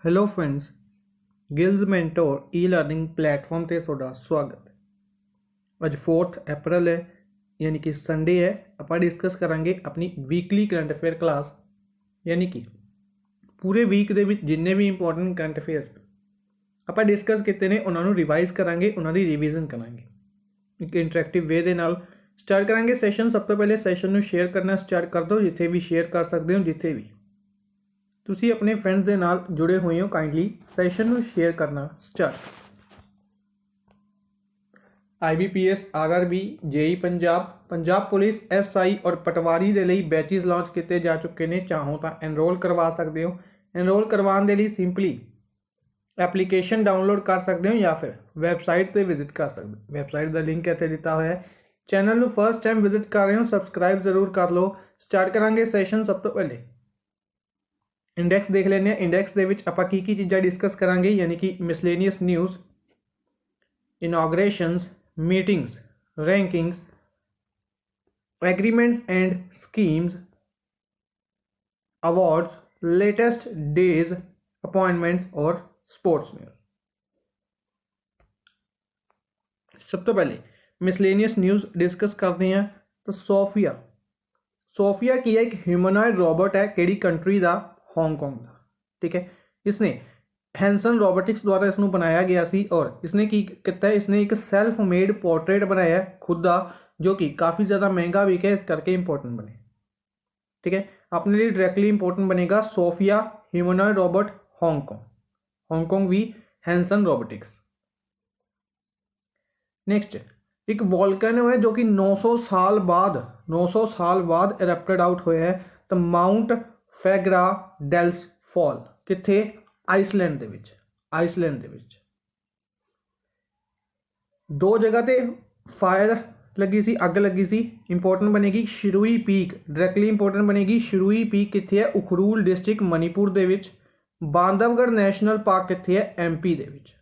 Hello friends, gills mentor e learning platform ਤੇ ਤੁਹਾਡਾ ਸਵਾਗਤ है। ਅੱਜ 4 अप्रैल है यानी कि संडे है। ਆਪਾਂ डिस्कस ਕਰਾਂਗੇ ਆਪਣੀ ਵੀਕਲੀ ਕਰੰਟ ਅਫੇਅਰ ਕਲਾਸ, यानी कि ਪੂਰੇ ਵੀਕ ਦੇ ਵਿੱਚ ਜਿੰਨੇ ਵੀ ਇੰਪੋਰਟੈਂਟ ਕਰੰਟ ਅਫੇਅਰਸ ਆਪਾਂ ਡਿਸਕਸ ਕੀਤੇ ਨੇ ਉਹਨਾਂ ਨੂੰ ਰਿਵਾਈਜ਼ ਕਰਾਂਗੇ, ਉਹਨਾਂ ਦੀ ਰਿਵੀਜ਼ਨ ਕਰਾਂਗੇ ਇੱਕ ਇੰਟਰੈਕਟਿਵ ਵੇ ਦੇ ਨਾਲ। ਸਟਾਰਟ ਕਰਾਂਗੇ ਸੈਸ਼ਨ। ਸਭ ਤੋਂ ਪਹਿਲੇ ਸੈਸ਼ਨ ਨੂੰ ਸ਼ੇਅਰ ਕਰਨਾ ਸਟਾਰਟ ਕਰ ਦਿਓ, ਜਿੱਥੇ ਵੀ ਸ਼ੇਅਰ ਕਰ ਸਕਦੇ ਹੋ। ਜਿੱਥੇ ਵੀ ਤੁਸੀਂ ਆਪਣੇ ਫਰੈਂਡਸ ਦੇ ਨਾਲ ਜੁੜੇ ਹੋਏ ਹੋ, ਕਾइंडली ਸੈਸ਼ਨ ਨੂੰ ਸ਼ੇਅਰ ਕਰਨਾ start. IBPS RRB JEE Punjab police SI और पटवारी के लिए बैचेस लॉन्च किए जा चुके हैं। चाहो तो एनरोल करवा सकते हो। एनरोल करवाने के लिए सिंपली एप्लीकेशन डाउनलोड कर सकते हो या फिर वैबसाइट पर विजिट कर सकते हो। वैबसाइट का लिंक इतने दिता हुआ है। चैनल में फर्स्ट टाइम विजिट कर रहे हो, सबसक्राइब जरूर कर लो। स्टार्ट करांगे सैशन। सब तो पहले इंडेक्स देख लेने। इंडेक्स के आप की चीज़ा डिस्कस करांगे, यानी कि miscellaneous news, inaugurations, meetings, rankings, agreements and schemes, awards, latest days, appointments और स्पोर्ट्स न्यूज़। सब तो पहले मिसलेनियस न्यूज़ डिस्कस करते हैं। तो सोफिया की है, एक ह्यूमनॉइड रोबोट है। केड़ी कंट्री का? हांगकॉन्ग का। ठीक है। इसने हैंसन रोबोटिक्स द्वारा इसनों बनाया गया सी और इसने की किया, इसने एक सैल्फ मेड पोर्ट्रेट बनाया खुद का, जो कि काफ़ी ज़्यादा महंगा बिके, इस करके इंपॉर्टेंट बने। ठीक है। अपने लिए डायरेक्टली इंपॉर्टेंट बनेगा सोफिया ह्यूमनॉइड रोबोट हांगकॉन्ग भी हैंसन रोबोटिक्स। नेक्स्ट एक वोल्केनो है जो कि 900 साल बाद इरप्टेड आउट होया है। तो माउंट फैगरा डेल्स फॉल किथे? आइसलैंड दे विच। दो जगह ते फायर लगी सी, अग लगी सी। इंपॉर्टेंट बनेगी शिरुई पीक, डायरेक्टली इंपॉर्टेंट बनेगी शिरुई पीक किथे है? उखरूल डिस्ट्रिक्ट मणिपुर दे विच। बांधवगढ़ नैशनल पार्क किथे है? MP दे विच।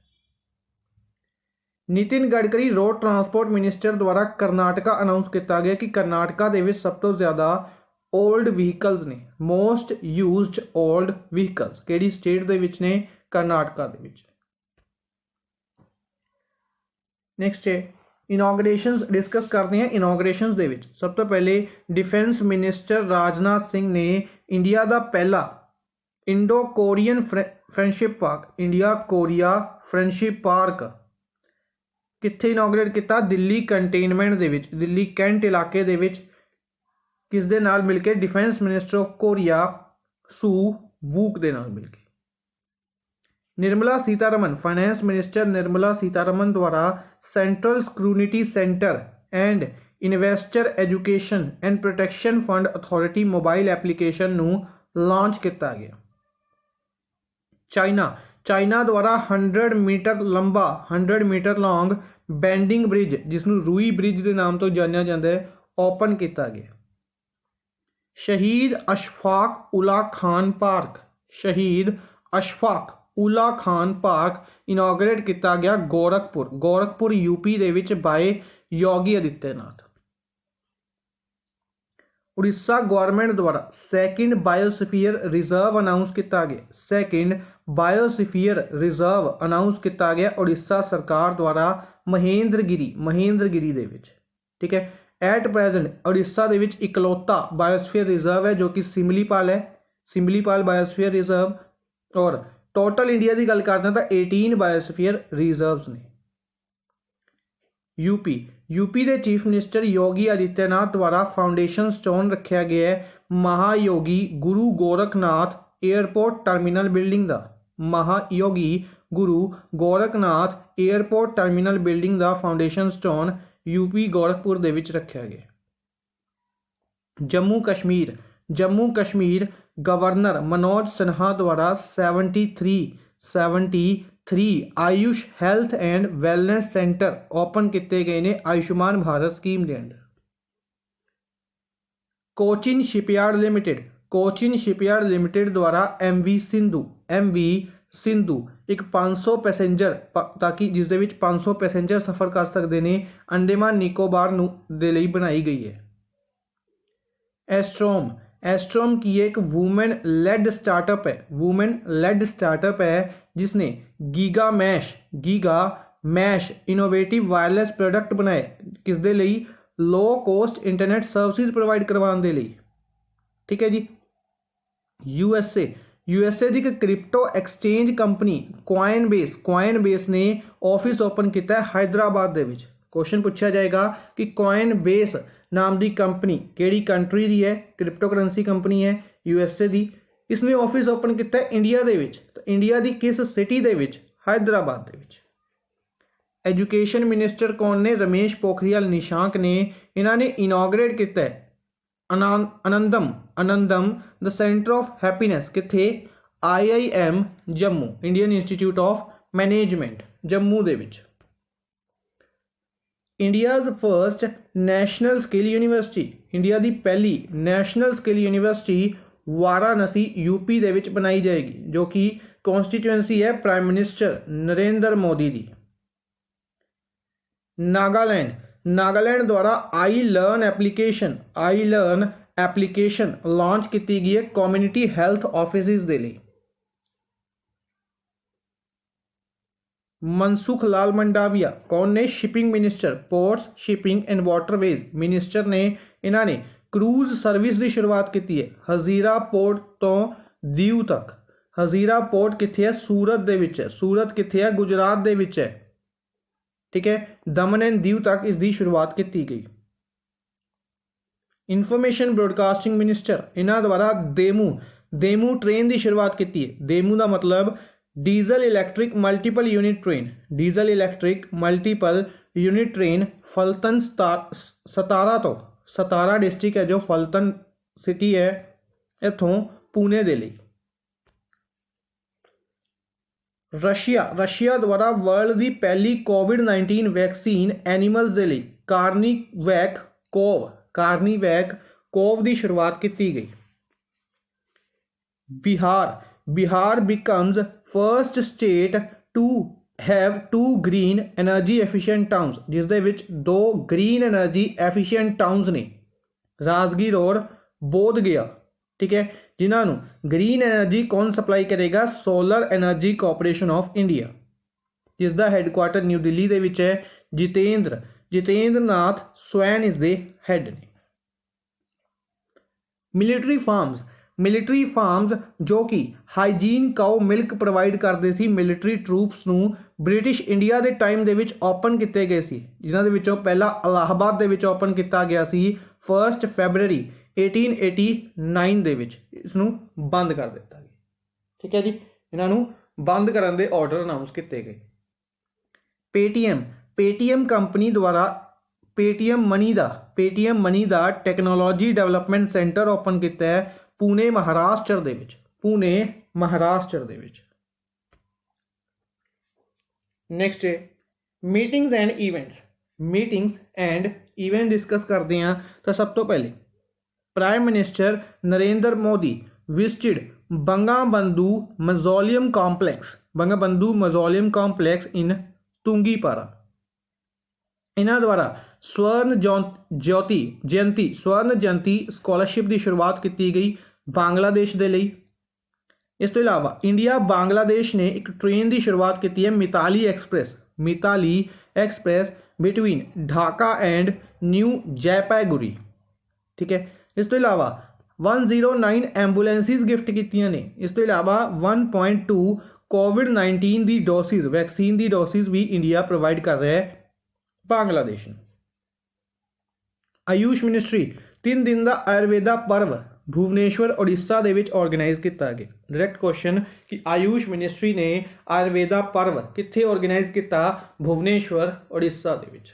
Nitin Gadkari road transport minister द्वारा करनाटका अनाउंस किया गया कि करनाटका दे विच सब तो ज़्यादा ओल्ड व्हीकल्स ने, मोस्ट यूज्ड ओल्ड व्हीकल्स केड़ी स्टेट दे विच ने? करनाटका दे विच। नेक्स्ट है इनॉग्रेशंस डिस्कस करते हैं। इनॉग्रेशंस दे विच सब तो पहले डिफेंस मिनिस्टर राजनाथ सिंह ने इंडिया का पहला Indo Korean friendship park, India Korea friendship park कित्थे इनॉग्रेट किया? दिल्ली कंटेनमेंट दे विच, दिल्ली कैंट इलाके दे विच। किस दे नाल मिलके? Defence minister of Korea Suh Wook दे नाल मिलके। निर्मला सीतारमन, फाइनेंस मिनिस्टर निर्मला सीतारमन द्वारा central scrutiny centre and investor education and protection fund authority mobile application नू लॉन्च किया गया। चाइना द्वारा 100 metre long, 100 metre long bending bridge, जिसनू रूई ब्रिज के नाम तो जानिया जाता है, ओपन किया गया। शहीद अशफाक उल्ला खान पार्क इनॉग्रेट किया गया गोरखपुर UP दे विच बाय योगी आदित्यनाथ। उड़ीसा गवर्नमेंट द्वारा सैकेंड बायोस्फीयर रिजर्व अनाउंस किया गया। सैकेंड बायोस्फीयर रिजर्व अनाउंस किया गया उड़ीसा सरकार द्वारा महेंद्रगिरी दे विच। ठीक है। एट प्रेजेंट उड़ीसा दे विच इकलौता बायोस्फीयर रिजर्व है जो कि सिमलीपाल बायोस्फीयर रिजर्व। और टोटल इंडिया की गल करते हैं तो 18 बायोस्फीयर रिजर्व्स ने। यूपी के चीफ मिनिस्टर योगी आदित्यनाथ द्वारा फाउंडेशन स्टोन रखा गया है महायोगी गुरु गोरखनाथ एयरपोर्ट टर्मिनल बिल्डिंग का। महायोगी गुरु गोरखनाथ एयरपोर्ट टर्मिनल बिल्डिंग का फाउंडेशन स्टोन UP गोरखपुर दे विच रखा गया। जम्मू कश्मीर गवर्नर मनोज सिन्हा द्वारा 73 Ayush health and wellness centre open किए गए हैं आयुष्मान भारत स्कीम के अंडर। कोचिन शिपयार्ड लिमिटेड द्वारा MV सिंधु एक 500 पैसेंजर, ताकि जिस दे विच 500 पैसेंजर सफ़र कर सकते हैं, अंडेमान निकोबार दे लई बनाई गई है। एस्ट्रोम की एक वुमेन लेड स्टार्टअप है जिसने giga mesh innovative wireless product बनाए किस दे लई low cost internet services provide करवाने दे लई। ठीक है जी। यूएसए की एक क्रिप्टो एक्सचेंज कंपनी कॉइनबेस ने ऑफिस ओपन किया है हैदराबाद दे विच। क्वेश्चन पूछा जाएगा कि कॉइनबेस नाम की कंपनी केड़ी कंट्री दी है, क्रिप्टो करेंसी कंपनी है यूएसए दी, इसने ऑफिस ओपन किया है इंडिया दे विच, तो इंडिया की किस सिटी दे विच? हैदराबाद दे विच। एजुकेशन मिनिस्टर कौन ने? रमेश पोखरियाल निशांक ने। इन्होंने इनॉग्रेट किया है Anandam the centre of happiness किथे? IIM Jammu, Indian Institute of Management Jammu दे विच। India's first national skill university, India की पहली national skill university Varanasi UP दे विच बनाई जाएगी, जो कि कॉन्स्टिट्यूएंसी है प्राइम मिनिस्टर नरेंद्र मोदी की। नागालैंड द्वारा आई लर्न एप्लीकेशन लॉन्च की गई है कम्युनिटी हेल्थ ऑफिसेज दे लई। मनसुख लाल मंडाविया कौन ने? Shipping minister, ports, shipping and waterways minister ने। इन्होंने क्रूज सर्विस की शुरुआत की है हजीरा पोर्ट तो दीव तक। हजीरा पोर्ट किथे है? सूरत दे विच है। सूरत किथे है? गुजरात दे विच है। ठीक है। दमन एंड दीव तक इसकी शुरुआत की गई। इंफॉर्मेशन ब्रॉडकास्टिंग मिनिस्टर इन्हों द्वारा देमू ट्रेन की शुरुआत की है। देमू का मतलब diesel electric multiple unit train Phaltan Satara district है जो फलटन सिटी है इथों पुणे दे लई। रशिया द्वारा वर्ल्ड की पहली कोविड-19 वैक्सीन एनिमल्स दे लई कार्नीवैक कोव की शुरुआत की गई। Bihar becomes first state to have 2 green energy efficient towns, जिस दे विच 2 ग्रीन एनर्जी एफिशिएंट टाउन्स ने, राजगीर और बोध गया। ठीक है। जिन्होंने ग्रीन एनर्जी कौन सप्लाई करेगा? Solar energy corporation of India, जिसका हैडक्वार्टर न्यू दिल्ली दे विच है। जितेंद्र नाथ स्वैन इस दे हैड ने। मिलिटरी फार्म्स जो कि हाइजीन काउ मिल्क प्रोवाइड करते सी मिलिटरी ट्रूप्स नूं ब्रिटिश इंडिया के टाइम दे विच ओपन किए गए सी, जिन्हां दे विचों पहला इलाहाबाद दे विच ओपन किया गया सी 1 फरवरी 1889 दे विच। इसनूं बंद कर दिता गया। ठीक है जी। इन्हों बंद करने के ऑर्डर अनाउंस किए गए। पेटीएम कंपनी द्वारा पेटीएम मनी का टैक्नोलॉजी डेवलपमेंट सेंटर ओपन किया है पुणे महाराष्ट्र दे विच। नेक्स्ट है मीटिंग्स एंड इवेंट डिस्कस करते हैं। तो सब तो पहले prime minister Narendra Modi visited Bangabandhu mausoleum complex in Tungipara. इन्हों द्वारा स्वर्ण जयंती स्कॉलरशिप की शुरुआत की गई बांग्लादेश के लिए। इस तो इलावा इंडिया बांग्लादेश ने एक ट्रेन की शुरुआत की है Mitali express between Dhaka and New Jalpaiguri. ठीक है। इस तो इलावा 109 एंबूलेंसिस गिफ्ट की ने। इस तो इलावा 1.2 कोविड-19 की डोसिस वैक्सीन की डोसिस भी इंडिया प्रोवाइड कर रहा है बांग्लादेश। आयुष मिनिस्ट्री 3 दिन का आयुर्वेदा पर्व भुवनेश्वर उड़ीसा दे विच ऑर्गेनाइज किया गया। डायरैक्ट क्वेश्चन कि आयुष मिनिस्ट्री ने आयुर्वेदा पर्व कित्थे ऑर्गेनाइज किया? भुवनेश्वर उड़ीसा दे विच।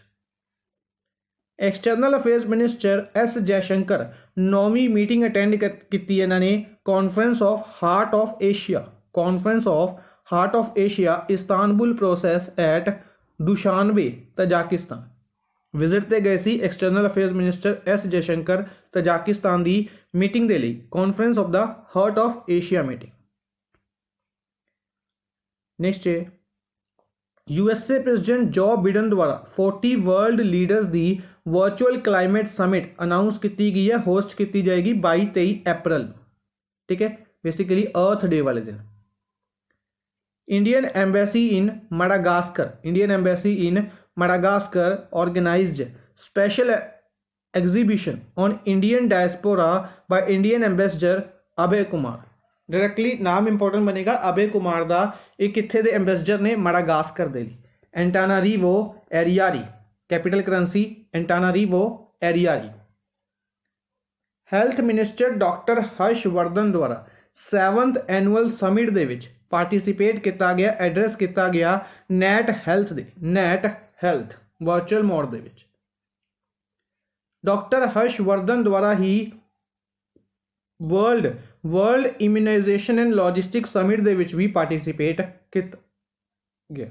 External affairs minister S Jaishankar 9वीं मीटिंग अटेंड की इन्होंने conference of Heart of Asia Istanbul process at Dushanbe Tajikistan. Visit ते गए सी external affairs minister S Jaishankar Tajikistan की मीटिंग दे लई conference of the Heart of Asia meeting. Next है यूएसए प्रेसिडेंट जो बिडन द्वारा 40 वर्ल्ड लीडर्स की virtual climate summit announce की गई है, होस्ट की जाएगी 22-23 अप्रैल, ठीक है, बेसिकली अर्थ डे वाले दिन। Indian embassy in Madagascar, Indian embassy in Madagascar organised special exhibition on Indian diaspora by Indian ambassador Abhay Kumar. Directly नाम इंपॉर्टेंट बनेगा, अभय कुमार दा एक कित्थे दे एम्बेसडर ने मडागास्कर दे लई। Antananarivo ariary, capital currency Antananarivo ariary. Health minister doctor Harshvardhan द्वारा 7th एनुअल समिट दे विच पार्टिसिपेट किया गया, एड्रैस किया गया नैट हेल्थ दे, नैट हेल्थ वर्चुअल मोड दे विच। डॉक्टर हर्षवर्धन द्वारा ही world immunisation and logistic summit दे विच भी पार्टिसिपेट किया गया।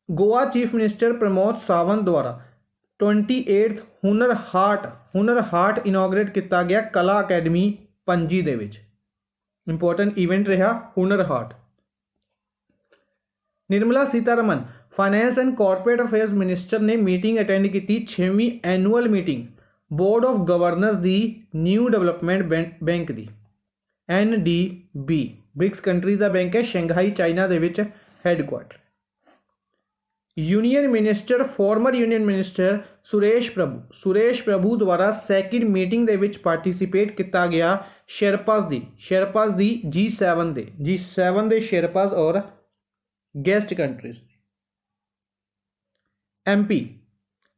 गोवा चीफ मिनिस्टर प्रमोद सावंत द्वारा 28th हुनर हाट इनॉग्रेट किया गया कला अकैडमी पणजी दे विच। इंपॉर्टेंट इवेंट रहा हुनर Haat. Nirmala Sitharaman finance and corporate affairs minister ने मीटिंग अटेंड की 6वीं annual meeting board of governors दी न्यू डेवलपमेंट बैंक दी NDB, ब्रिक्स कंट्रीज का बैंक है, शंघाई चाइना दे विच headquarter. Union minister former union minister Suresh Prabhu द्वारा 2nd मीटिंग दे विच पार्टिसिपेट किया गया शेरपास दी G7 दे शेरपास और guest countries.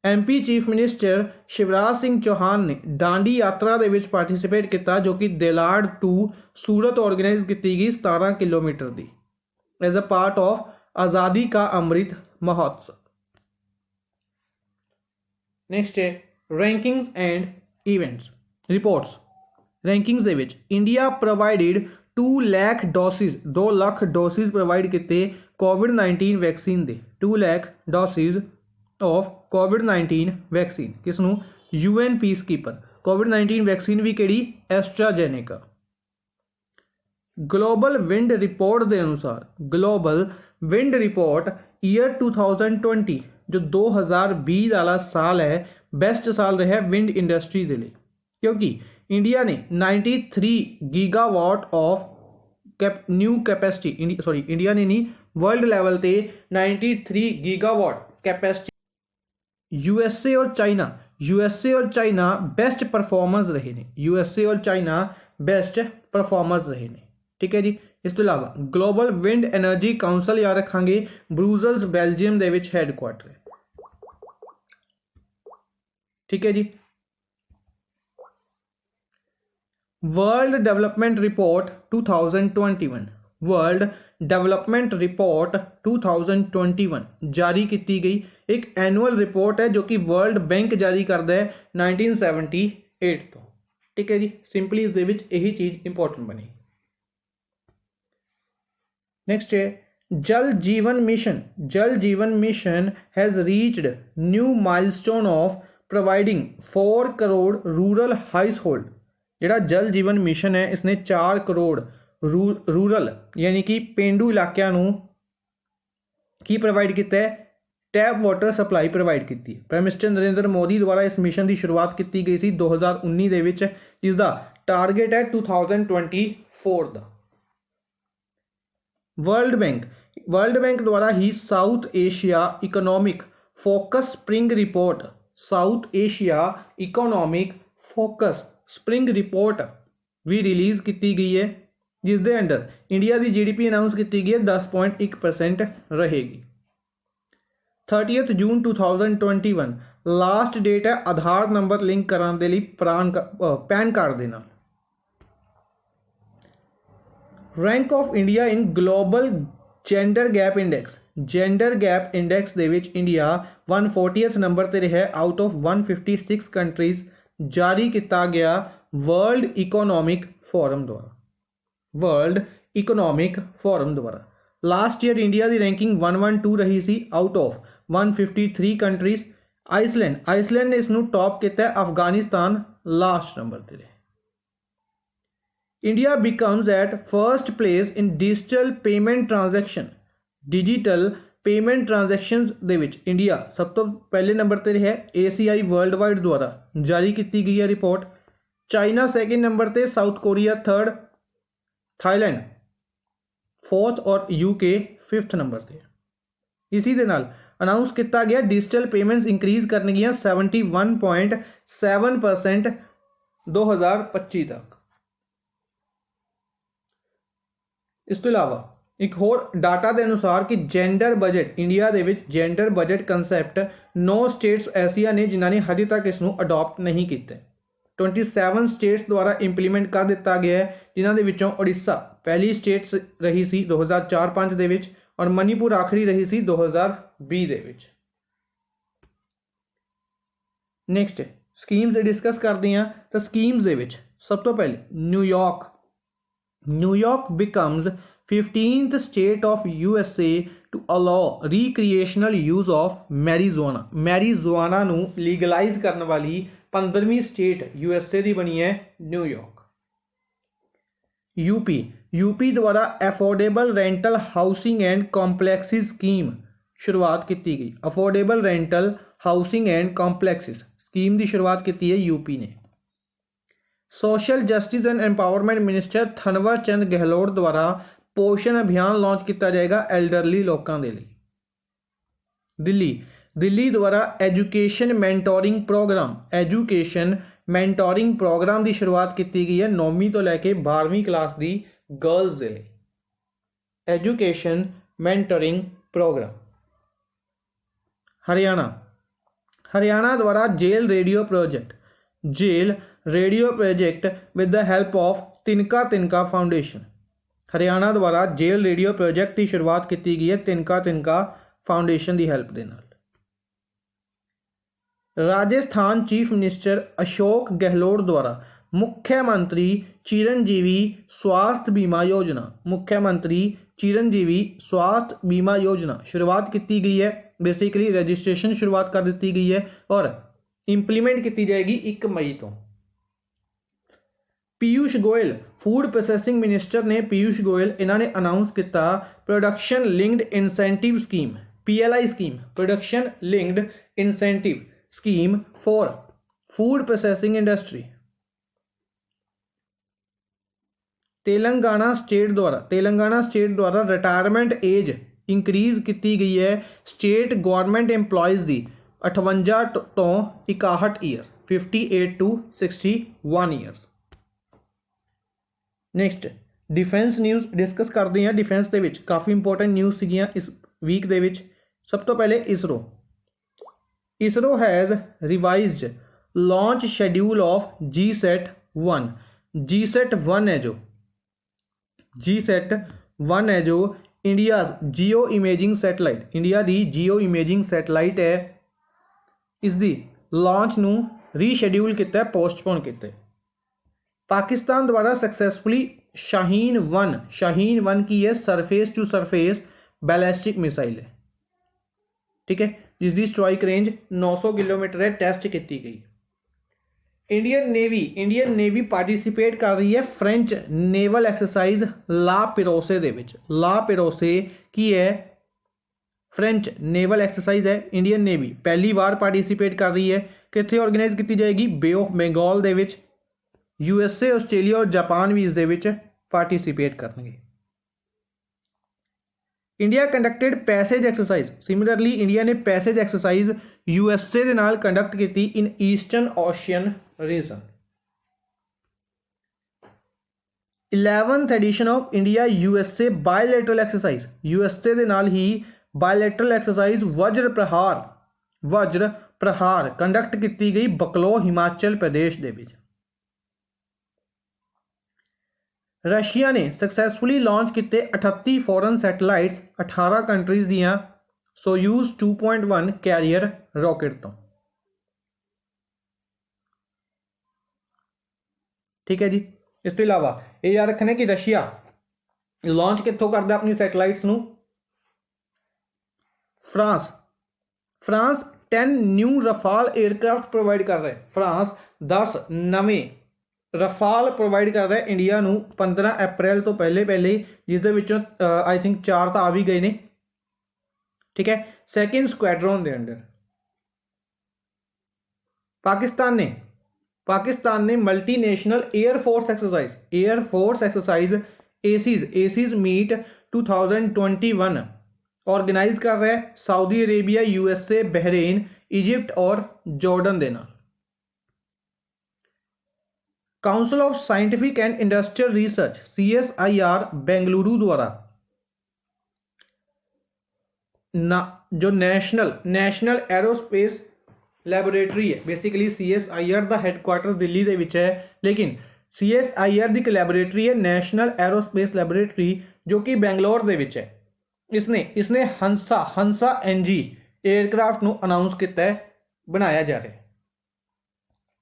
MP chief minister Shivraj Singh Chouhan ने डांडी यात्रा दे विच पार्टिसिपेट किया जो कि देलाड़ टू सूरत ऑर्गेनाइज की गई 17 किलोमीटर दी as a part of Azadi ka Amrit Mahotsav. Next है rankings and events reports. Rankings दे विच India provided 2 lakh doses provide किते कोविड-19 वैक्सीन दे, 2 लाख डोसिस ऑफ कोविड-19 वैक्सीन किसनू UN पीस कीपर। कोविड-19 वैक्सीन भी केड़ी एस्ट्राजेनेका। ग्लोबल विंड रिपोर्ट के अनुसार ग्लोबल विंड रिपोर्ट ईयर 2020 जो 2020 वाला साल है बेस्ट साल रहा विंड इंडस्ट्री के लिए, क्योंकि इंडिया ने 93 gigawatt of new capacity India ने नहीं वर्ल्ड लेवल पे 93 गीगावाट कैपेसिटी। यूएसए और चाइना बेस्ट परफॉर्मेंस रहे ने, यूएसए और चाइना बेस्ट परफॉर्मेंस रहे ने, ठीक है जी। इस तो अलावा ग्लोबल विंड एनर्जी काउंसिल याद रखांगे ब्रुसेल्स बेल्जियम दे विच हैडक्वार्टर है, ठीक है जी। World development report 2021 world development report 2021 जारी की गई एक एनुअल रिपोर्ट है जो कि वर्ल्ड बैंक जारी करता है 1978 तो, ठीक है जी। सिंपली इस दे विच यही चीज़ इंपॉर्टेंट बनी। नेक्स्ट है जल जीवन mission has reached new milestone of providing 4 crore rural house hold. जिहड़ा जल जीवन मिशन है इसने 4 करोड़ रूरल यानी कि पेंडू इलाकों नूं की प्रोवाइड किया है, टैप वाटर सप्लाई प्रोवाइड की। प्राइम मिनिस्टर नरेंद्र मोदी द्वारा इस मिशन की शुरुआत की गई सी 2019 दे विच, जिसका टारगेट है 2024 का। वर्ल्ड बैंक द्वारा ही South Asia economic focus spring report भी रिलीज़ की गई है, जिस दे अंडर इंडिया की GDP अनाउंस की गई है 10.1% रहेगी। 30 जून 2021 लास्ट डेट है आधार नंबर लिंक कराने के लिए पैन कार्ड देना। Rank of India in global gender gap index दे विच इंडिया 140th नंबर पर रहा आउट ऑफ 156 कंट्रीज, जारी किया गया वर्ल्ड इकोनॉमिक फोरम द्वारा। लास्ट ईयर इंडिया की रैंकिंग 112 रही सी आउट ऑफ 153 कंट्रीज। आइसलैंड ने इसनू टॉप किया, अफगानिस्तान लास्ट नंबर पर है। India becomes at first place in digital payment transactions दे विच इंडिया सब तो पहले नंबर पर है ACI वर्ल्ड वाइड द्वारा जारी की गई है रिपोर्ट। चाइना सैकेंड नंबर पर, south Korea third, Thailand fourth और UK फिफ्थ नंबर पर। इसी दे नाल अनाउंस किया गया डिजिटल पेमेंट्स इंक्रीज करनगियां 71.7% 2025 तक। इस तो इलावा एक होर डाटा के अनुसार कि जेंडर बजट इंडिया दे विच जेंडर बजट कंसैप्ट 9 स्टेट्स ऐसियां ने जिन्होंने हजे तक इसनूं अडॉप्ट नहीं किया। 27 स्टेट्स द्वारा इंप्लीमेंट कर दिता गया है, जिन्हां दे विचों उड़ीसा पहली स्टेट रही सी 2004-5 दे विच और मणिपुर आखिरी रही सी 2020 दे विच। नैक्सट स्कीम्स डिस्कस करते हैं तो स्कीम्स दे विच सब तो पहले New York becomes 15th state of USA to allow recreational use of marijuana नूं लीगलाइज करने वाली 15वीं स्टेट USA की बनी है न्यूयॉर्क। यूपी द्वारा affordable rental housing and complexes scheme शुरुआत की गई। Affordable rental housing and complexes scheme की शुरुआत की है यूपी ने। Social justice and empowerment minister Thawar Chand Gehlot द्वारा पोषण अभियान लॉन्च किया जाएगा एल्डरली लोगों के लिए। दिल्ली द्वारा एजुकेशन मैंटोरिंग प्रोग्राम की शुरुआत की गई है 9वीं तो लैके 12वीं क्लास की गर्ल्स के लिए। Education mentoring program. हरियाणा द्वारा jail radio project with the help of Tinka foundation. Haryana द्वारा जेल रेडियो प्रोजेक्ट की शुरुआत की गई है तिनका फाउंडेशन की हेल्प के नाल। राजस्थान चीफ मिनिस्टर अशोक गहलोत द्वारा मुख्यमंत्री चिरंजीवी स्वास्थ्य बीमा योजना शुरुआत की गई है। बेसिकली रजिस्ट्रेशन शुरुआत कर दी गई है और इंप्लीमेंट की जाएगी 1 मई तो। Piyush Goyal food processing minister ने इन्होंने अनाउंस किया production linked incentive scheme PLI scheme production linked incentive scheme for food processing industry. Telangana state द्वारा रिटायरमेंट एज इंक्रीज की गई है स्टेट गवर्नमेंट एम्पलॉयज़ की 58 तो 61 year 58 to 61 years. Next defence news discuss करते हैं। डिफेंस के काफ़ी इंपोर्टेंट न्यूज़ सीगियां इस वीक के। सब तो पहले ISRO has revised launch schedule of GSAT 1 है जो इंडिया जियो इमेजिंग सैटेलाइट इंडिया की जियो इमेजिंग सैटेलाइट है। इसकी लॉन्च नूं रीशेड्यूल किया पोस्टपोन किया। पाकिस्तान द्वारा सक्सैसफुली शाहीन वन की है surface to surface ballistic missile है, ठीक है, जिसकी स्ट्राइक रेंज 900 किलोमीटर है, टेस्ट की गई। इंडियन नेवी पार्टिसिपेट कर रही है French naval exercise La Perouse की है फ्रेंच नेवल एक्सरसाइज है। इंडियन नेवी पहली बार पार्टिसिपेट कर रही है। कितने ऑर्गेनाइज की जाएगी? बे ऑफ बंगाल दे विच। USA आस्ट्रेलिया और जापान भी इस पार्टिसिपेट करेंगे। India conducted passage exercise. Similarly India ने पैसेज एक्सरसाइज USA के नाल कंडक्ट की in eastern ocean region. 11th edition of India USA bilateral exercise. USA के नाल ही बायलैटरल एक्सरसाइज वज्र प्रहार कंडक्ट की गई बकलो हिमाचल प्रदेश के विच। रशिया ने सक्सैसफुली लॉन्च किए 38 फॉरन सैटेलाइट्स 18 कंट्रीज दियां सोयूज 2.1 कैरियर रॉकेट तो, ठीक है जी। इस तो इलावा ये याद रखना कि रशिया लॉन्च कितों करता अपनी सैटेलाइट्स नूं? France 10 new Rafale aircraft provide कर रहा है। फ्रांस 10 नवे रफाल प्रोवाइड कर रहा है इंडिया नूं 15 अप्रैल तो पहले जिस दे विचों आई थिंक 4 तो आ भी गए ने। ठीक है, सैकेंड स्क्वाड्रन के अंडर। पाकिस्तान ने multinational air force exercise ACES meet 2021 organise कर रहा है Saudi Arabia, USA, Bahrain, Egypt और जॉर्डन दे नाल। Council of scientific and industrial research CSIR Bengaluru द्वारा जो नेशनल एरोस्पेस लैबोरेटरी है, बेसिकली CSIR का हैडकुआटर दिल्ली दे विच है, लेकिन CSIR की एक लैबोरेटरी है नेशनल एरोस्पेस लैबोरेटरी जो कि बेंगलोर दे विच है। इसने हंसा NG एयरक्राफ्ट ਨੂੰ ਅਨਾਉਂਸ ਕੀਤਾ है, बनाया जा रहा है।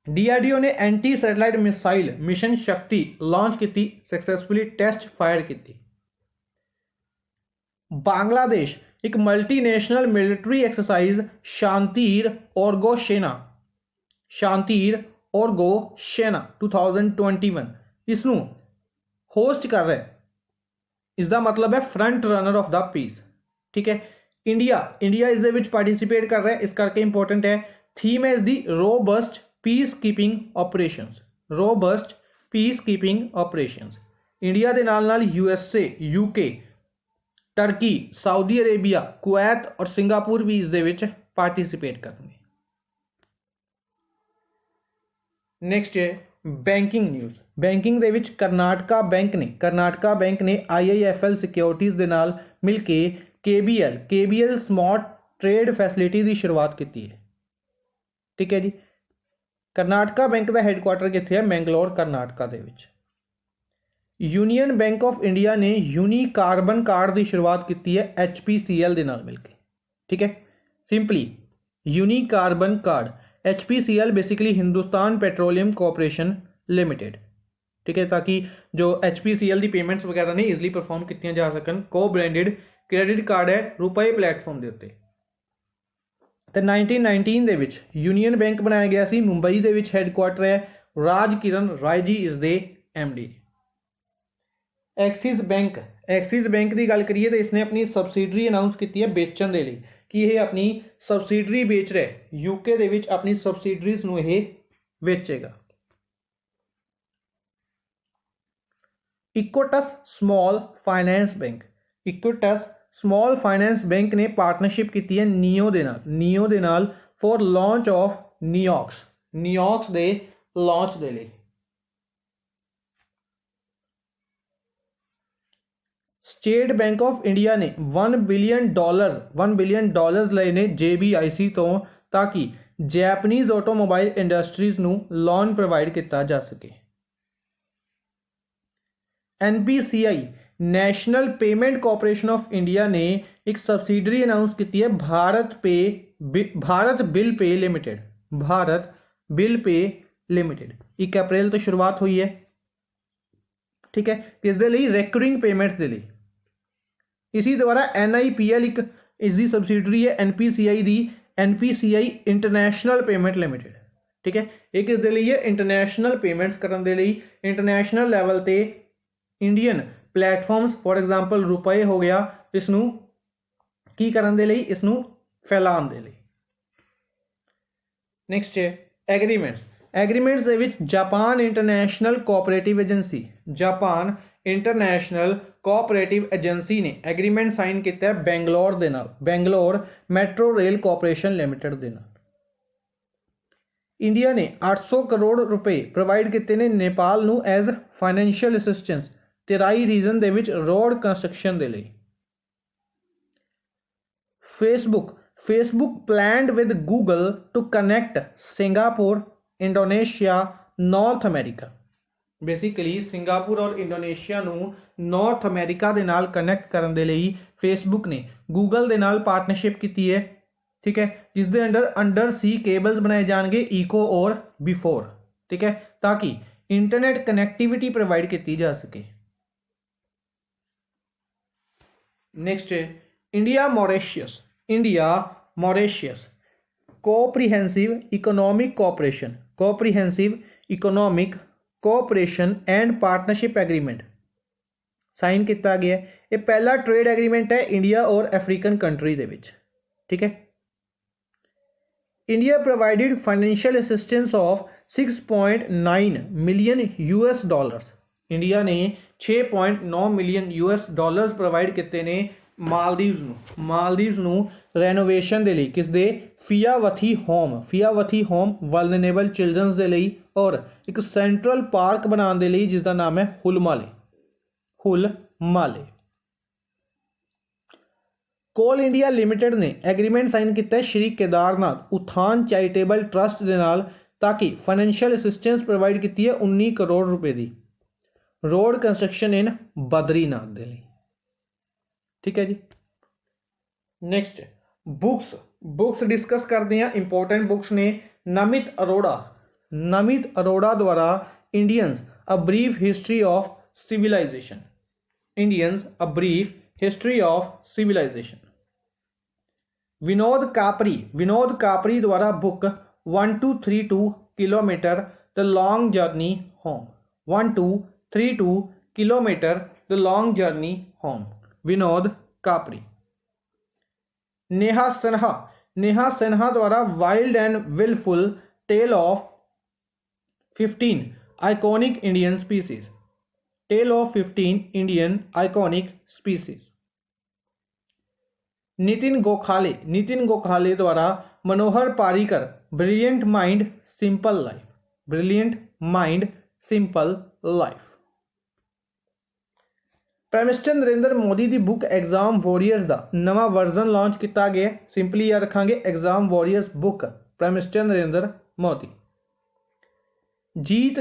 DRDO ने एंटी सैटेलाइट मिसाइल मिशन शक्ति लॉन्च की, सक्सैसफुली टेस्ट फायर की। बांग्लादेश एक मल्टीनेशनल मिलिट्री एक्सरसाइज शांतिर ओरगो सेना 2021 इसनू होस्ट कर रहा है। इसका मतलब है front runner of the peace. ठीक है, इंडिया इस दे विच पार्टिसिपेट कर रहा है, इस करके इंपॉर्टेंट है। थीम है इसकी robust peace keeping operations. India के नाल USA, UK, Turkey, Saudi Arabia, Kuwait और सिंगापुर भी इस दे विच पार्टिसिपेट करेंगे। नेक्स्ट है बैंकिंग न्यूज़। बैंकिंग दे विच कर्नाटका बैंक ने IIFL सिक्योरिटीज़ दे नाल मिल के KBL स्मार्ट ट्रेड फैसिलिटी की शुरुआत की है। ठीक है जी, कर्नाटका बैंक का हैडकुआटर कित्थे है? मैंगलोर, कर्नाटका दे विच। यूनियन बैंक ऑफ इंडिया ने यूनिकार्बन कार्ड की शुरुआत की है HPCL के नाल मिलकर। ठीक है, सिंपली यूनिकार्बन card HPCL basically Hindustan petroleum corporation limited. ठीक है, ताकि जो HPCL की पेमेंट्स वगैरह ने ईजिली परफॉर्म की जा सकन। को ब्रांडेड क्रेडिट कार्ड है रुपए प्लेटफॉर्म के उत्ते। तो 1919 दे विच यूनियन बैंक बनाया गया सी, मुंबई दे विच हैडकुआटर है। राज किरण राय जी इस दे MD। एक्सिस बैंक की गल करिए तो इसने अपनी सबसिडरी अनाउंस की है बेचने के लिए कि यह अपनी सबसिडरी बेच रहा है। यूके दे विच अपनी सबसिडरीज नूं यह बेचेगा। इक्विटस स्मॉल फाइनेंस बैंक ने पार्टनरशिप की है नियो दे नाल फॉर लॉन्च ऑफ नियोक्स दे लॉन्च दे लिए। स्टेट बैंक ऑफ इंडिया ने $1 बिलियन लए ने JBIC तो ताकि जैपनीज ऑटोमोबाइल इंडस्ट्रीज नूं लोन प्रोवाइड किया जा सके। NPCI national payment corporation of India ने एक सबसिडरी अनाउंस की है भारत बिल पे लिमिटेड। 1 अप्रैल तो शुरुआत हुई है। ठीक है, किस दे लई? रिकरिंग पेमेंट्स के लिए। इसी द्वारा NIPL एक इसकी सबसिडरी है NPCI दी, NPCI इंटरनेशनल पेमेंट लिमिटेड। ठीक है, एक इस दे लई है इंटरनेशनल पेमेंट्स करने के लिए इंटरनेशनल लैवल ते इंडियन प्लेटफॉर्म्स फॉर एग्जाम्पल रुपए हो गया, इसनूं की करने के लिए, इसनूं फैलाने के लिए। नेक्स्ट है एग्रीमेंट्स दे विच जापान इंटरनेशनल कोऑपरेटिव एजेंसी ने एग्रीमेंट साइन किया है Bangalore metro rail corporation limited दे नाल। इंडिया ने 800 करोड़ रुपए प्रोवाइड किए ने नेपाल नूं as financial assistance Terai region दे विच रोड कंस्ट्रक्शन दे लई। Facebook planned with Google to connect Singapore, Indonesia, North America. Basically Singapore और इंडोनेशिया नूं नॉर्थ अमेरिका दे नाल कनैक्ट करने के लिए फेसबुक ने गूगल दे नाल पार्टनरशिप की है। ठीक है, जिस दे अंडर सी केबल्स बनाए जाएंगे इको और बिफोर। ठीक है, ताकि इंटरनेट कनैक्टिविटी प्रोवाइड की जा सके। नेक्स्ट है India Mauritius comprehensive economic cooperation and partnership agreement sign किया गया। ये पहला ट्रेड एग्रीमेंट है इंडिया और अफ्रीकन कंट्री दे विच। ठीक है। India provided financial assistance of 6.9 million US dollars. India ने 6.9 मिलियन यूएस डॉलर्स प्रोवाइड किए ने मालदीव्स ਨੂੰ ਰੈਨੋਵੇਸ਼ਨ ਦੇ ਲਈ ਕਿਸ ਦੇ ਫਿਆਵਥੀ ਹੋਮ ਵਲਨਰੇਬਲ ਚਿਲਡਰਨਸ ਦੇ ਲਈ ਔਰ ਇੱਕ ਸੈਂਟਰਲ ਪਾਰਕ ਬਣਾਉਣ ਦੇ ਲਈ ਜਿਸ ਦਾ ਨਾਮ ਹੈ ਹੁਲਮਾਲੇ। ਕੋਲ ਇੰਡੀਆ ਲਿਮਿਟਡ ਨੇ ਐਗਰੀਮੈਂਟ ਸਾਈਨ ਕੀਤਾ ਸ਼੍ਰੀ ਕੇਦਾਰਨਾਥ ਉਥਾਨ ਚੈਰੀਟੇਬਲ ਟਰਸਟ ਦੇ ਨਾਲ ਤਾਂ ਕਿ ਫਾਈਨੈਂਸ਼ੀਅਲ ਅਸਿਸਟੈਂਸ ਪ੍ਰੋਵਾਈਡ ਕੀਤੀ ਹੈ 19 ਕਰੋੜ ਰੁਪਏ ਦੀ रोड कंस्ट्रक्शन इन बद्रीनाथ दे लिए। ठीक है जी। नेक्स्ट बुक्स डिस्कस करते हैं। इंपॉर्टेंट बुक्स ने नमित अरोड़ा द्वारा Indians a brief history of civilization. Vinod Kapri द्वारा book 1232 kilometre the long journey home. 1232 kilometre the long journey home, Vinod Kapri. Neha Sinha द्वारा wild and wilful tale of 15 iconic Indian species. Nitin Gokhale द्वारा Manohar Parrikar brilliant mind simple life. Prime minister Narendra Modi की book exam warriors का नवा version launch किया गया। Simply याद रखांगे exam warriors book, prime minister Narendra Modi. Jeet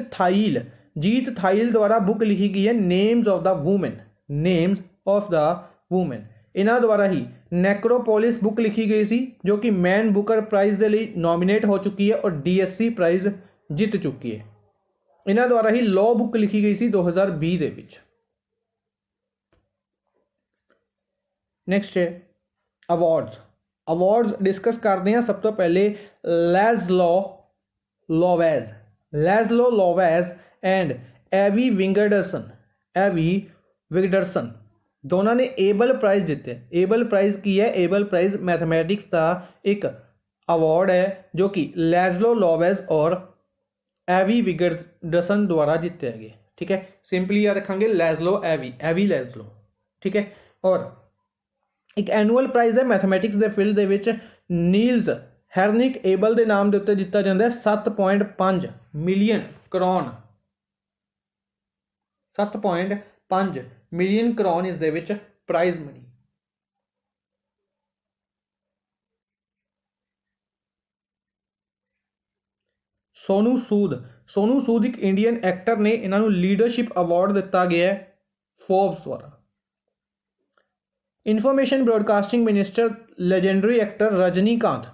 Thayil द्वारा बुक लिखी गई है नेम्स ऑफ द वूमेन। इन्हों द्वारा ही नेक्रोपोलिस बुक लिखी गई सी जो कि मैन बुकर प्राइज के लिए नॉमिनेट हो चुकी है और DSC प्राइज जीत चुकी है। इन्हों द्वारा ही लॉ बुक लिखी गई सी 2020 के विच। नेक्स्ट है अवार्ड्स डिस्कस करते हैं। सब तो पहले लेस्लो लॉवेज एंड एवी विगडरसन दोनों ने एबल प्राइज जीते। एबल प्राइज की है? एबल प्राइज मैथमैटिक्स का एक अवार्ड है जो कि लेस्लो लॉवेज और एवी विगडरसन द्वारा जीते गए। ठीक है, सिंपली याद रखेंगे एवी लेस्लो। ठीक है, और एक एनुअल प्राइज है मैथमैटिक्स के फील्ड के विच नील्स हैरनिक एबल के नाम के उत्ते दिता जाता है 7.5 मिलियन करोन। 7.5 मिलियन करोन इस दे विच प्राइज मनी। सोनू सूद एक इंडियन एक्टर ने, इन्होंने लीडरशिप अवार्ड दिता गया है फोर्ब्स द्वारा। Information broadcasting minister legendary actor Rajinikanth,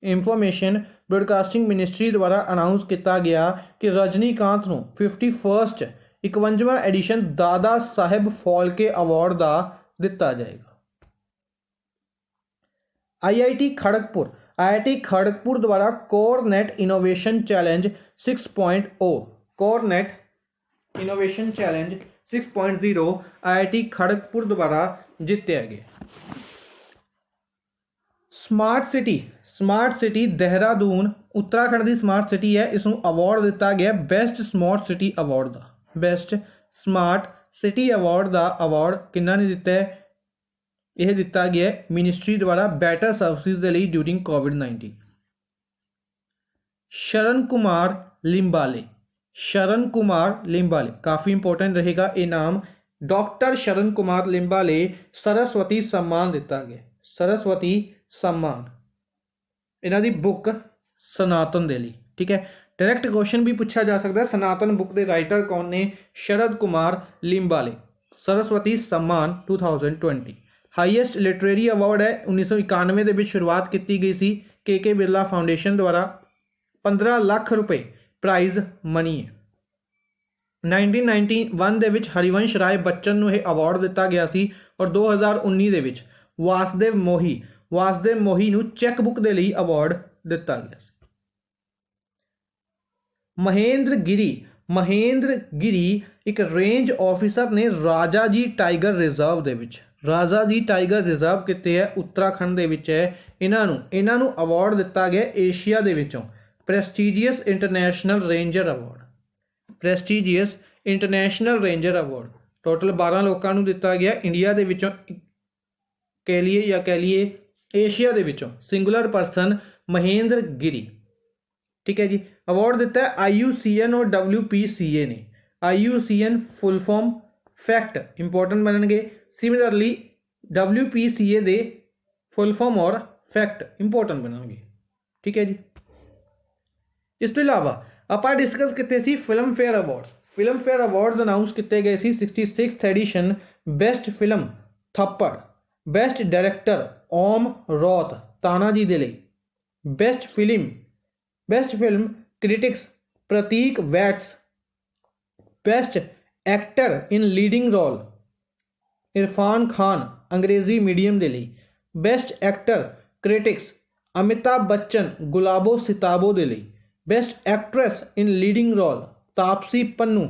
information broadcasting ministry द्वारा अनाउंस किया गया कि रजनीकांत को 51 51वां एडिशन दादा साहेब फाल्के अवार्ड का दिता जाएगा। IIT खड़गपुर द्वारा कोरनेट इनोवेशन चैलेंज 6.0 IIT खड़गपुर द्वारा जीतया गया। स्मार्ट सिटी देहरादून उत्तराखंड की स्मार्ट सिटी है, इसनों अवार्ड दिता गया बेस्ट स्मार्ट सिटी अवार्ड का। बेस्ट स्मार्ट सिटी अवार्ड का अवार्ड किन्ना ने दिता है? यह दिता गया मिनिस्ट्री द्वारा बैटर सर्विसेज के लिए ड्यूरिंग कोविड-19। शरण कुमार लिम्बाले काफ़ी इंपॉर्टेंट रहेगा ये नाम। डॉक्टर शरण कुमार लिम्बाले सरस्वती सम्मान दिता गया। सरस्वती सम्मान इन्हों की बुक सनातन दे लिए। ठीक है, डायरैक्ट क्वेश्चन भी पूछा जा सकता है सनातन बुक के राइटर कौन ने? शरद कुमार लिम्बाले। सरस्वती सम्मान 2020 हाईएस्ट लिटरेरी अवार्ड है। 1991 के शुरुआत की गई सी के बिरला फाउंडेशन द्वारा। 15 लाख रुपए प्राइज मनी है। 1991 ਦੇ ਵਿੱਚ हरिवंश राय बच्चन ਨੂੰ ਇਹ ਅਵਾਰਡ ਦਿੱਤਾ ਗਿਆ ਸੀ और 2019 ਦੇ ਵਿੱਚ वासदेव मोही ਨੂੰ ਚੈੱਕ ਬੁੱਕ ਦੇ ਲਈ ਅਵਾਰਡ ਦਿੱਤਾ ਗਿਆ ਸੀ। ਮਹੇਂਦਰ ਗਿਰੀ ਇੱਕ ਰੇਂਜ ਆਫਿਸਰ ਨੇ ਰਾਜਾ ਜੀ ਟਾਈਗਰ ਰਿਜ਼ਰਵ ਦੇ ਵਿੱਚ। ਰਾਜਾ ਜੀ ਟਾਈਗਰ ਰਿਜ਼ਰਵ ਕਿੱਥੇ ਹੈ? ਉੱਤਰਾਖੰਡ ਦੇ ਵਿੱਚ ਹੈ। ਇਹਨਾਂ ਨੂੰ ਅਵਾਰਡ ਦਿੱਤਾ ਗਿਆ ਏਸ਼ੀਆ ਦੇ ਵਿੱਚੋਂ prestigious international ranger award. Prestigious international ranger award total 12 ਲੋਕਾਂ ਨੂੰ ਦਿੱਤਾ ਗਿਆ ਇੰਡੀਆ ਦੇ ਵਿੱਚੋਂ ਕਹਿ ਲਈਏ ਜਾਂ ਕਹਿ ਲਈਏ ਏਸ਼ੀਆ ਦੇ ਵਿੱਚੋਂ ਸਿੰਗੂਲਰ ਪਰਸਨ ਮਹੇਂਦਰ ਗਿਰੀ। ठीक है जी। अवार्ड दिता है IUCN और WPCA ने। IUCN full form fact important बननगे, सिमिलरली WPCA दे फुल फॉर्म और फैक्ट इंपॉर्टेंट बननगे। ठीक है जी। इस तो इलावा ਆਪਾਂ डिस्कस किए सी Filmfare awards. Filmfare awards announce किए गए सी 66th edition. Best film Thappad, best director Om Raut Tanhaji दे लई, best film critics Prateek Vats, best actor in leading role Irrfan Khan Angrezi medium दे लई, best actor critics Amitabh Bachchan Gulabo Sitabo दे लई, best actress in leading role Taapsee Pannu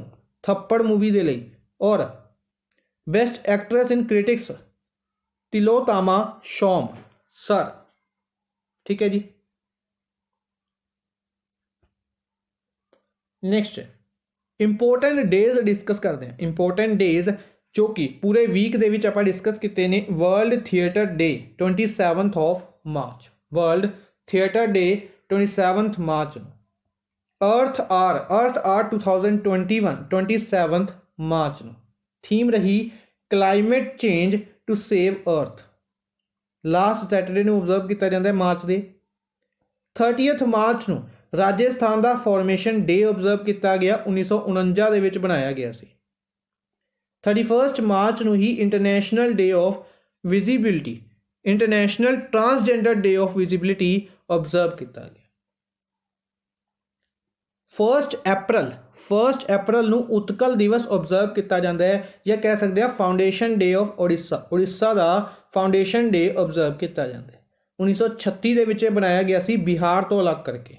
Thappad movie दे लई, और best actress in critics Tillotama Shome Sir. ठीक है जी। नेक्स्ट इंपोर्टेंट डेज डिस्कस करते हैं। इंपोर्टेंट डेज जो कि पूरे वीक दे विच आपां डिस्कस किए ने। World theatre day 27th of March, world theatre day 27th March. Earth hour 2021 27th March. Theme रही climate change to save earth. Last Saturday नूं ऑब्जर्व किया जाता है मार्च के। 30th मार्च नूं राजस्थान का फॉर्मेशन डे ऑब्जर्व किया गया 1949 ਦੇ ਵਿੱਚ ਬਣਾਇਆ ਗਿਆ ਸੀ। 31st मार्च ਨੂੰ ही international day of visibility, international transgender day of visibility observe किया गया। 1 अप्रैल ਨੂੰ उत्कल दिवस ऑब्जर्व किया जाता है, या कह सकते हैं फाउंडेशन डे ऑफ उड़ीसा का फाउंडेशन डे ऑब्जर्व किया जाता है। 1936 ਦੇ ਵਿੱਚ ਬਣਾਇਆ ਗਿਆ ਸੀ बिहार तो अलग करके।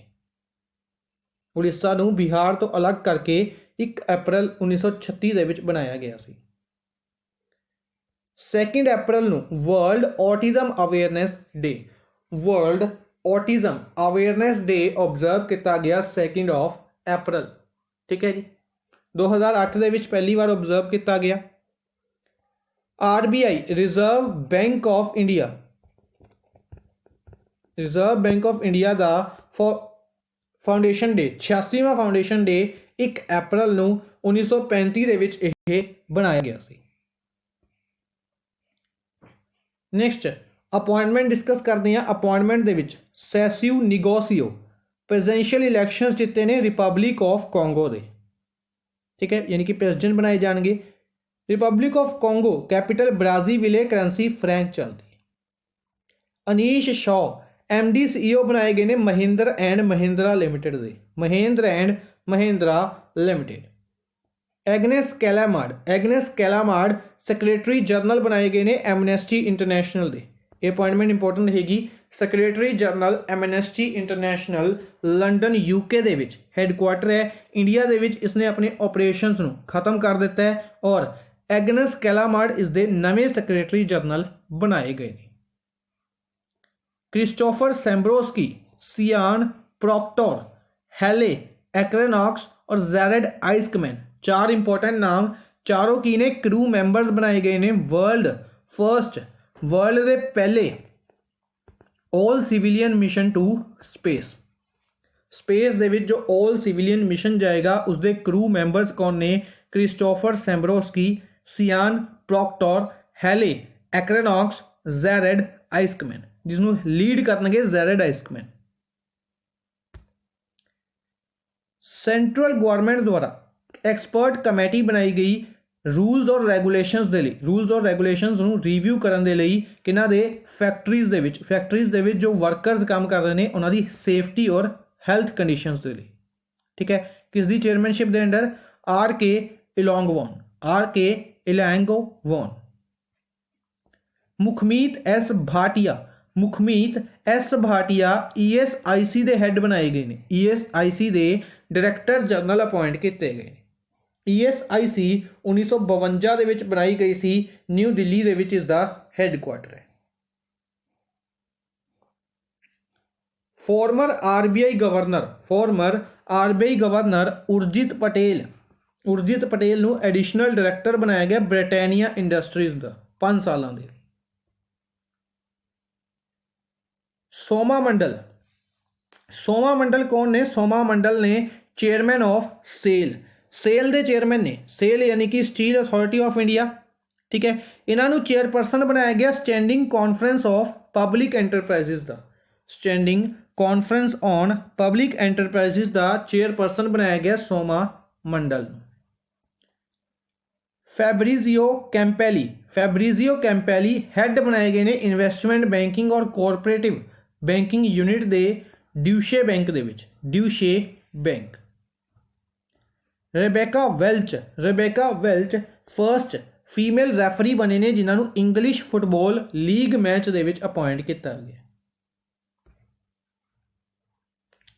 उड़ीसा ਨੂੰ बिहार तो अलग करके 1 अप्रैल 1936 ਦੇ ਵਿੱਚ ਬਣਾਇਆ ਗਿਆ ਸੀ। 2 अप्रैल ਨੂੰ world autism awareness day, world autism awareness day observe किया गया 2 अप्रैल। ठीक है जी। 2008 ਦੇ ਵਿੱਚ ਪਹਿਲੀ ਵਾਰ ऑब्जर्व किया गया। RBI reserve bank of India, reserve bank of India का फाउंडेशन डे 86वां फाउंडेशन डे 1 अप्रैल ਨੂੰ 1935 ਦੇ ਵਿੱਚ ਇਹ ਬਣਾਇਆ ਗਿਆ ਸੀ। ਨੈਕਸਟ अपॉइंटमेंट डिस्कस करते हैं। अपॉइंटमेंट ਦੇ ਵਿੱਚ ਸੈਸਿਓ ਨਿਗੋਸੀਓ ਪ੍ਰੈਜ਼ੀਡੈਂਸ਼ੀਅਲ ਇਲੈਕਸ਼ਨਸ ਜਿੱਤੇ ਨੇ ਰਿਪਬਲਿਕ ਆਫ ਕਾਂਗੋ ਦੇ। ठीक है, यानी कि प्रेसिडेंट बनाए जाएंगे। Republic of Congo capital Brazzaville, currency franc चलती। अनीश शॉ MD CEO बनाए गए ने महिंद्रा एंड महिंद्रा लिमिटेड दे, Mahindra and Mahindra limited. Agnes Callamard secretary general बनाए गए ने एमनेस्टी इंटरनेशनल दे। ये अपॉइंटमेंट इंपॉर्टेंट रहेगी। Secretary general Amnesty International London UK दे विच हैडकुआटर है। इंडिया दे विच इसने अपने ऑपरेशंस नूं खत्म कर दिता है और एग्नेस कैलामार्ड इस दे नवे सैक्रटरी जनरल बनाए गए हैं। क्रिस्टोफर सैम्ब्रोस्की, सियान प्रॉक्टर, हेले एक्रेनॉक्स और जेरेड आइस्कमैन, 4 इंपॉर्टेंट नाम, चारों की ने क्रू मैंबर्स बनाए गए ने। वर्ल्ड के पहले all civilian mission to space दे विच जो ऑल सिविलियन मिशन जाएगा उसके क्रू मैंबर्स कौन ने? Christopher सैम्ब्रोस्की, Sian Proctor, Hayley Arceneaux, Jared Isaacman, जिसनों लीड करनगे जेरेड आइस्कमैन। सेंट्रल गवर्नमेंट द्वारा एक्सपर्ट कमेटी बनाई गई रूल्स और रेगूलेशनस दे लई, रूल्स और रेगूलेशनस नूं रिव्यू करन दे लई किन्हां दे फैक्टरीज दे विच जो वर्कर्स काम कर रहे हैं उन्हां दी सेफ्टी और हैल्थ कंडीशनस दे लई। ठीक है, किस दी चेयरमैनशिप दे under? RK Elangovan. Mukhmeet S Bhatia ESIC दे हैड बनाए गए ने। ESIC दे डायरैक्टर जनरल अपॉइंट किए गए। ESIC 1952 ਦੇ ਵਿੱਚ ਬਣਾਈ ਗਈ ਸੀ, ਨਿਊ ਦਿੱਲੀ ਦੇ ਵਿੱਚ ਇਸ ਦਾ ਹੈੱਡਕੁਆਟਰ ਹੈ। Farmer RBI governor Urjit Patel ਨੂੰ ਐਡੀਸ਼ਨਲ ਡਾਇਰੈਕਟਰ ਬਣਾਇਆ ਗਿਆ ਬ੍ਰਿਟਾਨੀਆ ਇੰਡਸਟਰੀਜ਼ ਦਾ 5 ਸਾਲਾਂ ਦੇ। ਸੋਮਾ ਮੰਡਲ ਕੌਣ ਨੇ? ਸੋਮਾ ਮੰਡਲ ਨੇ ਚੇਅਰਮੈਨ ਆਫ ਸੇਲ ਦੇ ਚੇਅਰਮੈਨ ਨੇ। ਸੇਲ यानी कि स्टील अथॉरिटी ऑफ इंडिया, ठीक है। इन्हां नूं चेयरपर्सन बनाया गया standing conference of public enterprises दा। Standing conference on public enterprises दा चेयरपर्सन बनाया गया Soma Mondal. Fabrizio Campelli head बनाए गए ने इन्वेस्टमेंट बैंकिंग और कोऑपरेटिव बैंकिंग यूनिट दे Deutsche bank. Rebecca Welch first female referee बने ने जिन्हां नूं इंग्लिश फुटबॉल लीग मैच दे विच अपॉइंट किया गया।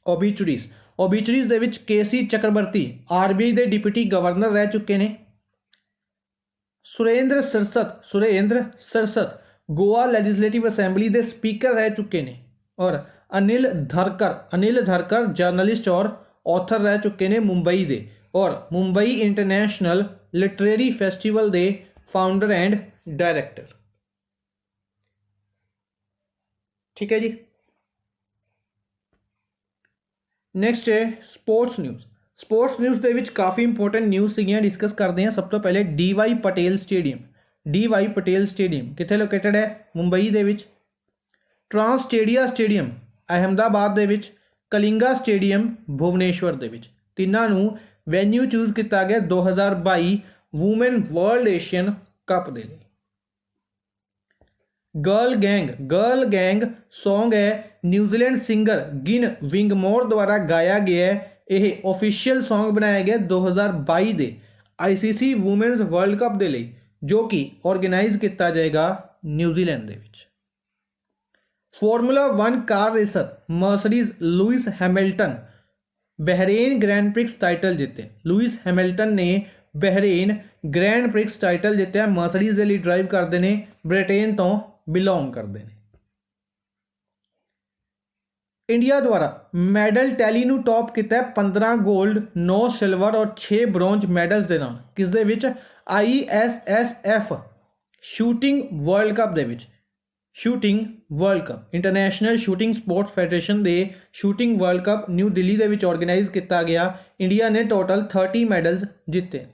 ओबीचुरीज दे विच KC चक्रवर्ती RBI दे डिप्टी गवर्नर रह चुके ने। सुरेंद्र सरसत गोवा लैजिस्लेटिव असैंबली दे स्पीकर रह चुके ने। और अनिल धरकर जर्नलिस्ट और ऑथर रह चुके ने मुंबई दे, और Mumbai international literary festival they founder and director. ठीक है जी। नैक्सट है स्पोर्ट्स न्यूज़ दे विच काफ़ी इंपोर्टेंट न्यूज़ सीगियां, डिस्कस करते हैं। सब तो पहले DY पटेल स्टेडियम कित्थे लोकेटेड है? मुंबई दे विच। ट्रांसटेडिया स्टेडियम अहमदाबाद दे विच। कलिंगा स्टेडियम भुवनेश्वर दे विच। तिन्हां नूं वैन्यू चूज किया गया 2022 वूमेन वर्ल्ड एशियन कप दे लिए। गर्ल गैंग सॉन्ग है न्यूजीलैंड सिंगर गिन विंगमोर द्वारा गाया गया है। यह ऑफिशियल सॉन्ग बनाया गया 2022 के ICC वूमेन्स वर्ल्ड कप दे लिए, जो कि ऑर्गेनाइज किया जाएगा न्यूजीलैंड दे विच। Formula 1 car racer Mercedes Lewis Hamilton Bahrain grand prix title जीते। लुइस हैमिल्टन ने बहरेन ग्रैंड प्रिक्स टाइटल जीत्या। मर्सिडीज के लिए ड्राइव करते हैं, ब्रिटेन तो बिलोंग करते हैं। इंडिया द्वारा मैडल टैली नूं टॉप किया 15 गोल्ड 9 सिल्वर और 6 ब्रोंज मैडल्स के नाम किस दे विच? ISSF शूटिंग वर्ल्ड कप दे विच। Shooting world cup international shooting sports federation दे shooting world cup New Delhi दे विच ऑर्गेनाइज किया गया। इंडिया ने टोटल 30 मैडल्स जीते।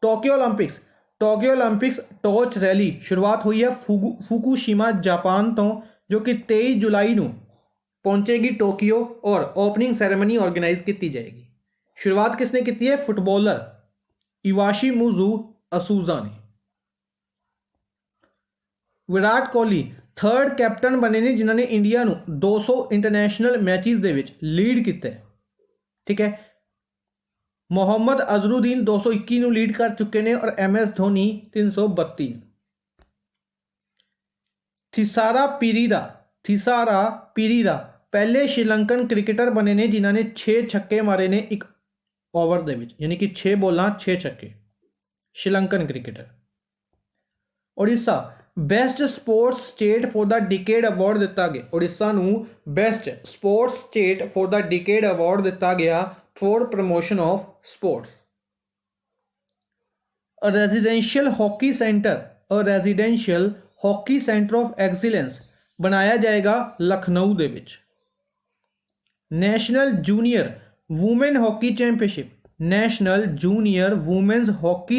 टोक्यो ओलंपिक्स टॉर्च रैली शुरुआत हुई है फुकुशिमा जापान तो, जो कि 23 जुलाई को पहुंचेगी टोक्यो, और ओपनिंग सैरेमनी ऑर्गेनाइज की जाएगी। शुरुआत किसने की है? फुटबॉलर इवाशिमुजु असूजा ने। विराट कोहली थर्ड कैप्टन बने ने जिन्होंने इंडिया नूं 200 international matches they which lead किया। ठीक है। मोहम्मद अजहरुद्दीन 221 नूं लीड कर चुके हैं, और MS धोनी 332। थिसारा पीरीरा पहले श्रीलंकन क्रिकेटर बने ने जिन्होंने 6 छक्के मारे ने एक ओवर दे विच, यानी कि 6 बॉलां 6 छक्के। Sri Lankan cricketer. Odisha best sports state for the decade award दिता गया। उड़ीसा नूं best sports state for the decade award दिता गया for promotion of sports. Residential hockey centre of excellence बनाया जाएगा लखनऊ दे विच। National junior women hockey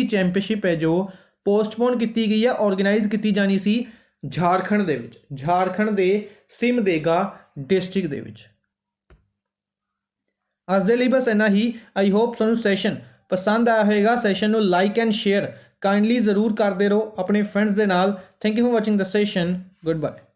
championship है जो पोस्टपोन की गई है, ऑर्गेनाइज की जानी सी झारखंड दे सिमदेगा डिस्ट्रिक्ट दे विच। अज दे लई बस इन्ना ही। आई होप तुहानूं सैशन पसंद आया होगा। सैशन नूं लाइक एंड शेयर काइंडली जरूर करते रहो अपने फ्रेंड्स दे नाल। Thank you for watching the session. Good bye.